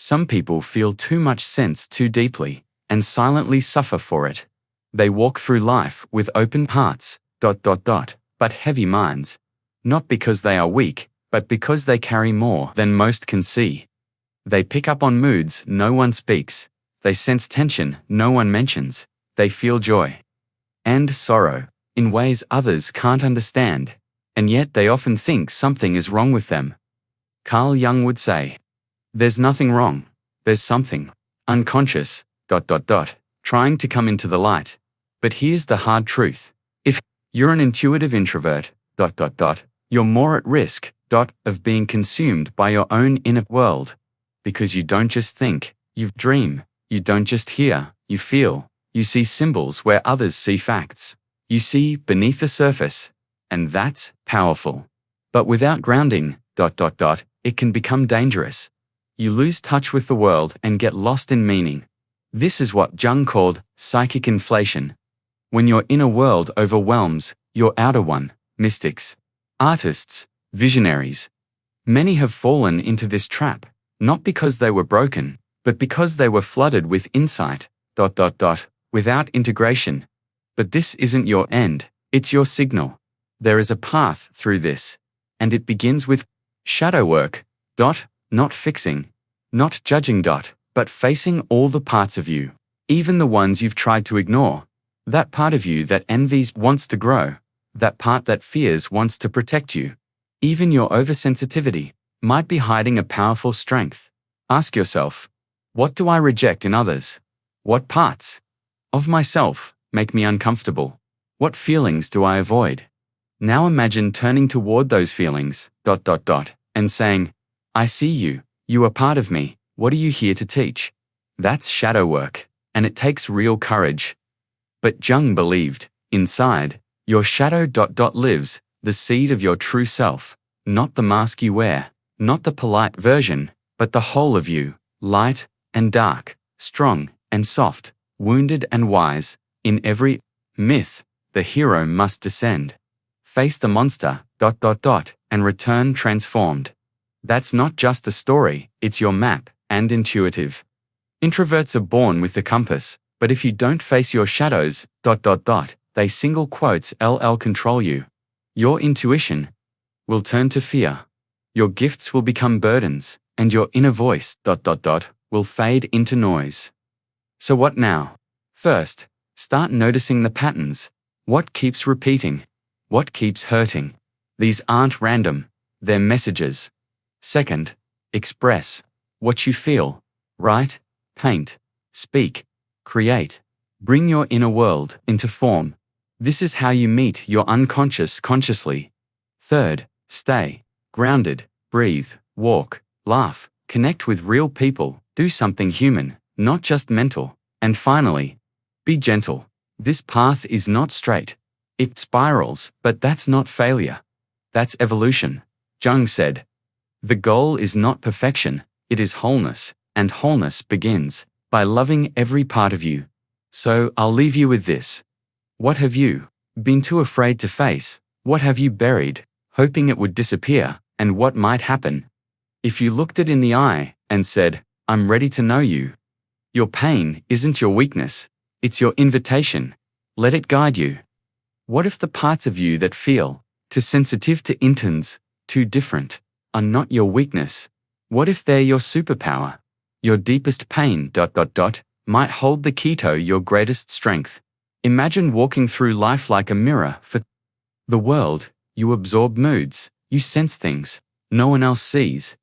Some people feel too much sense too deeply, and silently suffer for it. They walk through life with open hearts, but heavy minds. Not because they are weak, but because they carry more than most can see. They pick up on moods no one speaks. They sense tension no one mentions. They feel joy and sorrow in ways others can't understand, and yet they often think something is wrong with them. Carl Jung would say, "There's nothing wrong. There's something unconscious, trying to come into the light." But here's the hard truth. If you're an intuitive introvert, you're more at risk, of being consumed by your own inner world. Because you don't just think, you dream. You don't just hear, you feel. You see symbols where others see facts. You see beneath the surface. And that's powerful. But without grounding, it can become dangerous. You lose touch with the world and get lost in meaning. This is what Jung called psychic inflation. When your inner world overwhelms your outer one, mystics, artists, visionaries. Many have fallen into this trap, not because they were broken, but because they were flooded with insight, without integration. But this isn't your end, it's your signal. There is a path through this, and it begins with shadow work, not fixing, not judging, but facing all the parts of you, even the ones you've tried to ignore. That part of you that envies wants to grow, that part that fears wants to protect you. Even your oversensitivity might be hiding a powerful strength. Ask yourself, what do I reject in others? What parts of myself make me uncomfortable? What feelings do I avoid? Now imagine turning toward those feelings, and saying, I see you, you are part of me, what are you here to teach? That's shadow work, and it takes real courage. But Jung believed, inside, your shadow lives, the seed of your true self, not the mask you wear, not the polite version, but the whole of you, light and dark, strong and soft, wounded and wise. In every myth, the hero must descend, face the monster, and return transformed. That's not just a story, it's your map, and intuitive. Introverts are born with the compass, but if you don't face your shadows, they control you. Your intuition will turn to fear. Your gifts will become burdens, and your inner voice, will fade into noise. So what now? First, start noticing the patterns. What keeps repeating? What keeps hurting? These aren't random, they're messages. Second, express what you feel. Write, paint, speak, create. Bring your inner world into form. This is how you meet your unconscious consciously. Third, stay grounded, breathe, walk, laugh, connect with real people, do something human, not just mental. And finally, be gentle. This path is not straight. It spirals, but that's not failure. That's evolution. Jung said, the goal is not perfection, it is wholeness, and wholeness begins by loving every part of you. So I'll leave you with this. What have you been too afraid to face? What have you buried, hoping it would disappear? And what might happen if you looked it in the eye and said, I'm ready to know you? Your pain isn't your weakness, it's your invitation. Let it guide you. What if the parts of you that feel too sensitive to interns, too different, are not your weakness? What if they're your superpower? Your deepest pain, might hold the key to your greatest strength. Imagine walking through life like a mirror for the world. You absorb moods, you sense things no one else sees.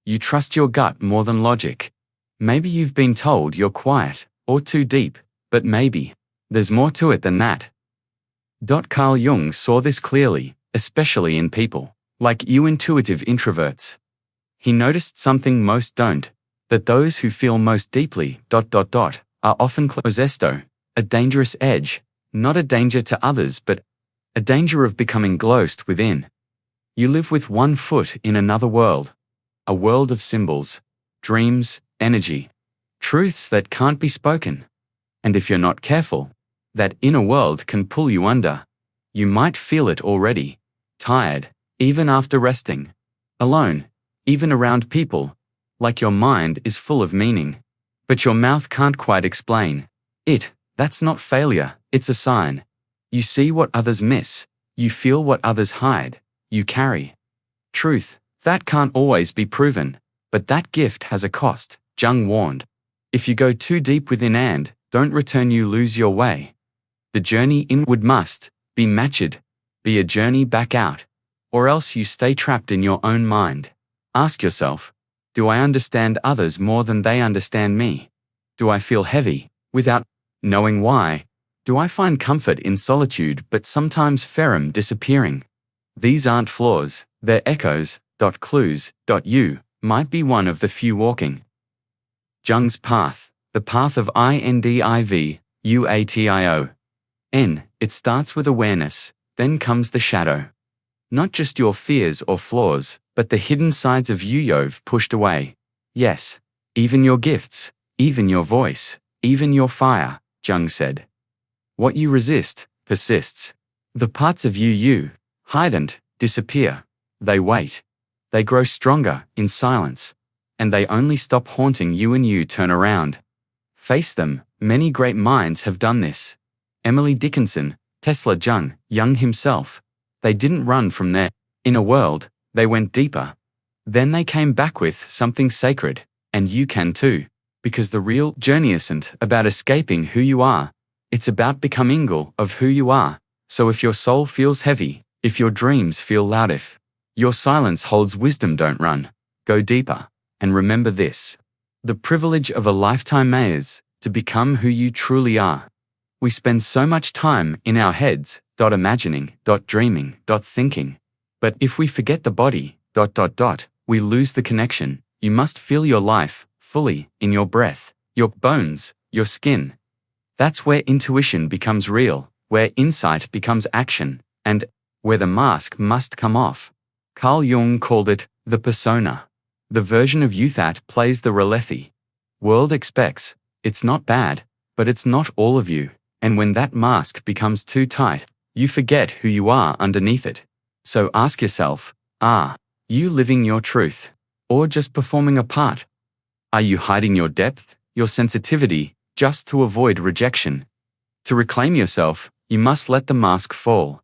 You trust your gut more than logic. Maybe you've been told you're quiet or too deep, but maybe there's more to it than that. Carl Jung saw this clearly, especially in people like you intuitive introverts. He noticed something most don't, that those who feel most deeply, are often closesto, a dangerous edge, not a danger to others but a danger of becoming closed within. You live with one foot in another world, a world of symbols, dreams, energy, truths that can't be spoken. And if you're not careful, that inner world can pull you under. You might feel it already, tired, even after resting, alone, even around people, like your mind is full of meaning. But your mouth can't quite explain it. That's not failure, it's a sign. You see what others miss. You feel what others hide. You carry truth. That can't always be proven. But that gift has a cost, Jung warned. If you go too deep within and don't return, you lose your way. The journey inward must be matched, be a journey back out, or else you stay trapped in your own mind. Ask yourself, do I understand others more than they understand me? Do I feel heavy without knowing why? Do I find comfort in solitude but sometimes fear disappearing? These aren't flaws, they're echoes. Clues. You might be one of the few walking Jung's path, the path of individuation. It starts with awareness, then comes the shadow. Not just your fears or flaws, but the hidden sides of you've pushed away. Yes, even your gifts, even your voice, even your fire, Jung said. What you resist, persists. The parts of you hide disappear. They wait. They grow stronger in silence. And they only stop haunting you when you turn around. Face them. Many great minds have done this. Emily Dickinson, Tesla, Jung himself. They didn't run from their inner world, they went deeper. Then they came back with something sacred, and you can too. Because the real journey isn't about escaping who you are. It's about becoming of who you are. So if your soul feels heavy, if your dreams feel loud, if your silence holds wisdom, don't run. Go deeper. And remember this. The privilege of a lifetime is to become who you truly are. We spend so much time in our heads, imagining, dreaming, thinking. But if we forget the body, we lose the connection. You must feel your life fully in your breath, your bones, your skin. That's where intuition becomes real, where insight becomes action, and where the mask must come off. Carl Jung called it the persona. The version of you that plays the reality. World expects. It's not bad, but it's not all of you. And when that mask becomes too tight, you forget who you are underneath it. So ask yourself, are you living your truth? Or just performing a part? Are you hiding your depth, your sensitivity, just to avoid rejection? To reclaim yourself, you must let the mask fall.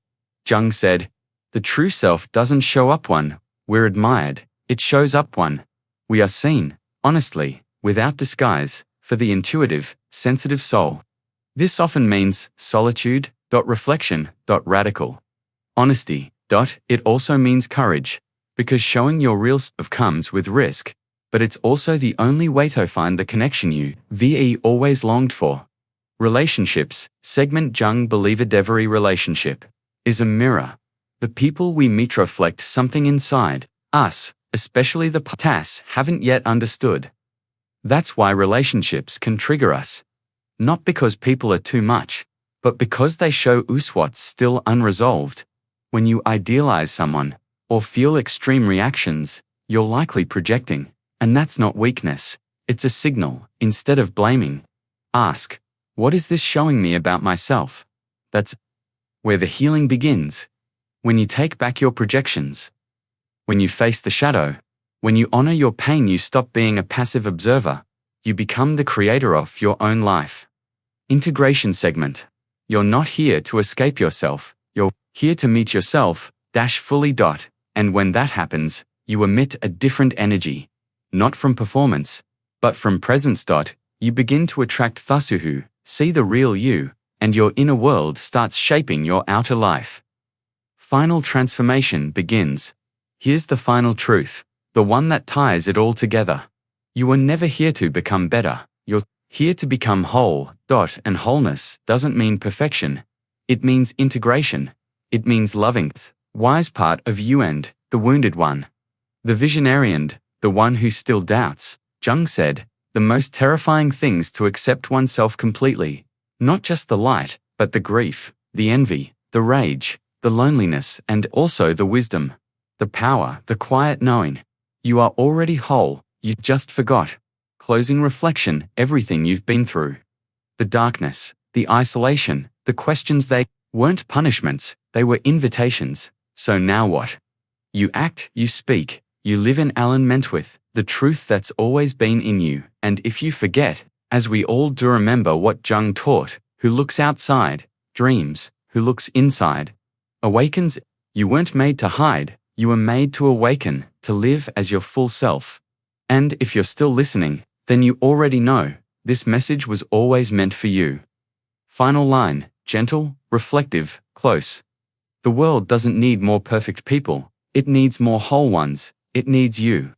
Jung said, the true self doesn't show up one, we're admired, it shows up one. We are seen, honestly, without disguise, for the intuitive, sensitive soul. This often means solitude, reflection, radical. Honesty, it also means courage, because showing your real self comes with risk, but it's also the only way to find the connection you always longed for. Relationships, segment Jung believed every relationship is a mirror. The people we meet reflect something inside us, especially the parts haven't yet understood. That's why relationships can trigger us. Not because people are too much, but because they show us what's still unresolved. When you idealize someone, or feel extreme reactions, you're likely projecting. And that's not weakness, it's a signal. Instead of blaming, ask, what is this showing me about myself? That's where the healing begins. When you take back your projections. When you face the shadow. When you honor your pain, you stop being a passive observer. You become the creator of your own life. Integration segment. You're not here to escape yourself. You're here to meet yourself, fully. And when that happens, you emit a different energy. Not from performance, but from presence. You begin to attract Thusuhu, see the real you, and your inner world starts shaping your outer life. Final transformation begins. Here's the final truth, the one that ties it all together. You were never here to become better. You're here to become whole. And wholeness doesn't mean perfection. It means integration. It means loving the wise part of you and the wounded one. The visionary and the one who still doubts. Jung said, the most terrifying things to accept oneself completely. Not just the light, but the grief, the envy, the rage, the loneliness, and also the wisdom. The power, the quiet knowing. You are already whole, you just forgot. Closing reflection, everything you've been through. The darkness, the isolation, the questions, they weren't punishments, they were invitations. So now what? You act, you speak, you live in alignment with the truth that's always been in you. And if you forget, as we all do, remember what Jung taught: who looks outside, dreams; who looks inside, awakens. You weren't made to hide, you were made to awaken, to live as your full self. And if you're still listening, then you already know, this message was always meant for you. Final line: gentle, reflective, close. The world doesn't need more perfect people, it needs more whole ones. It needs you.